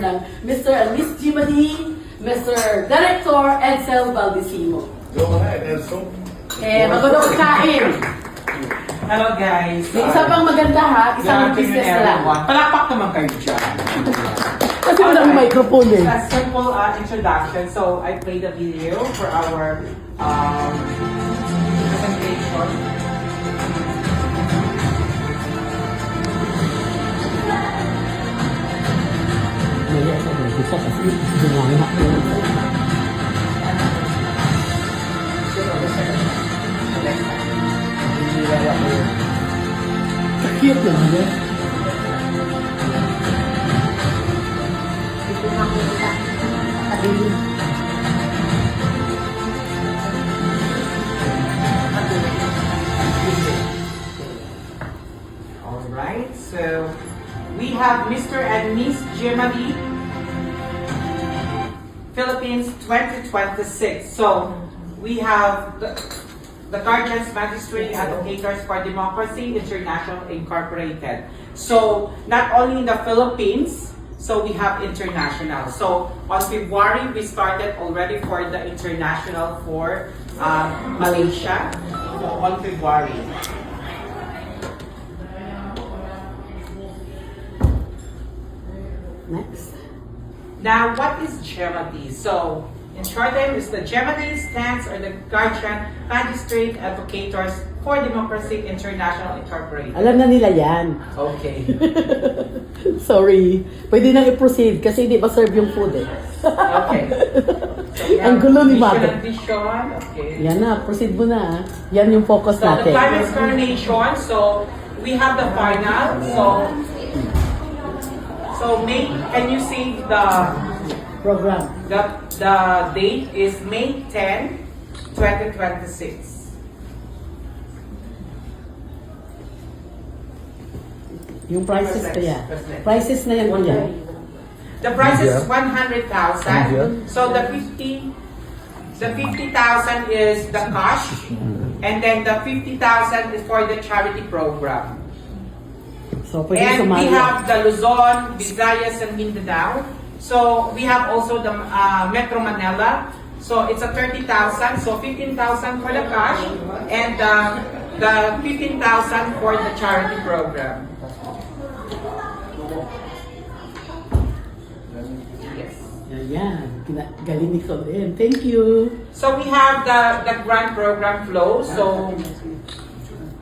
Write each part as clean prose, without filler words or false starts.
ng Mr. and Miss Jimmy, Mr. Director Edsel Valdesimo. Go ahead, Enzo. Magandang kain. Hello guys! May isa pang maganda ha, isang business na lang. Palakpak naman kayo dyan. Kasi walang microphone eh. A simple introduction. So, I played a video for our presentation. Mali ako na gusto kasi gumanga ko. Cute naman eh. Ito makita. Pabiling. Alright, so we have Mr. and Miss Germany, Philippines 2026. So we have the Guardians Magistrate Advocators for Democracy International Incorporated. So not only in the Philippines, so we have international. So on February, we started already for the international for Malaysia on February. Next. Now, what is Gemini? So, in short name is the Gemini stands or the Guardian Magistrate Advocators for Democracy International Incorporated. Alam na nila yan. Okay. Sorry. Pwede nang i-proceed kasi hindi ba serve yung food eh. Okay. So, we Ang have gulo ni mission Mother. and vision. Okay. Yan na, proceed mo na. Yan yung focus So, the natin. final coronation. So, we have the final. So May, can you see the Program. date is May 10, 2026. Yung prices Next, kaya. next. Prices na yan kuya. The price is 100,000. So the 50,000 is the cash, and then the 50,000 is for the charity program. So pwede And sumali. we have the Luzon, Visayas, and Mindanao. So we have also the Metro Manila. So it's a 30,000. So 15,000 for the cash, and the 15,000 for the charity program. Yes. Ayan. Galing ni Colin. Thank you. So we have the grant program flow. So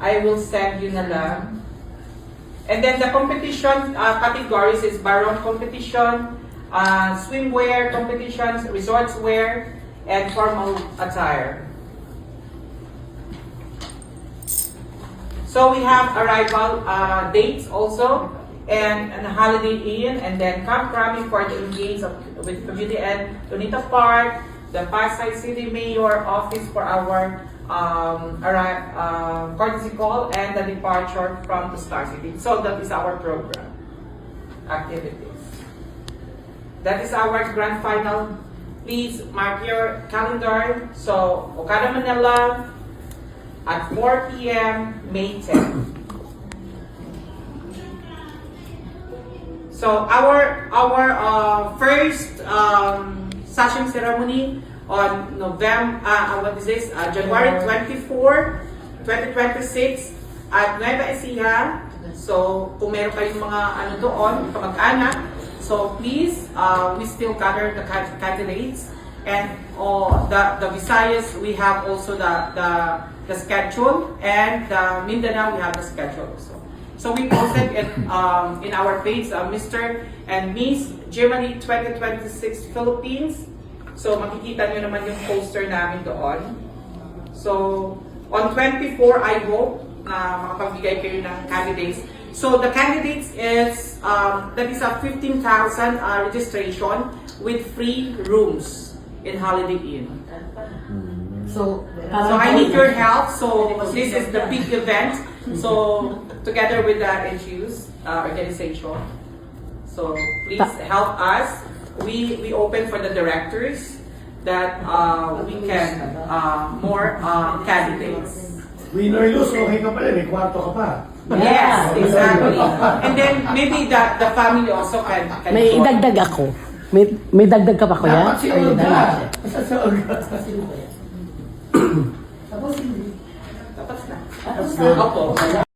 I will send you na lang. And then the competition categories is barong competition, swimwear competitions, resorts wear, and formal attire. So we have arrival dates also, and a Holiday Inn, and then Camp Krabi for the engage with community and Donita Park, the Pasay City Mayor Office for our courtesy call, and the departure from the Star City. So that is our program activities. That is our grand final. Please mark your calendar. So Okada Manila at 4 p.m. May 10. So our first session ceremony on January 24, 2026 at Nueva Ecija. So kung meron kayong mga doon, kamag-anak, so please, we still gather the candidates, and the Visayas, we have also the schedule, and the Mindanao, we have the schedule also. So we posted in our page, Mr. and Miss Germany 2026 Philippines. So makikita nyo naman yung poster namin doon. So on 24, I hope na makapagbigay kayo ng candidates. So the candidates is, that is a 15,000 registration with free rooms in Holiday Inn. So I need your help. So this is the big event. So together with the NGOs organization. So please help us. We open for the directors that we can more candidates. Winner lose, okay ka pala, may kwarto ka pa. Yes, exactly. And then maybe the family also can May join. idagdag ako. May dagdag ka pa, kuya? Dapat si Ay, Olga. dagdag. Basta si Olga. Sino ba yan? Tapos hindi. Tapos na. Tapos na. Opo.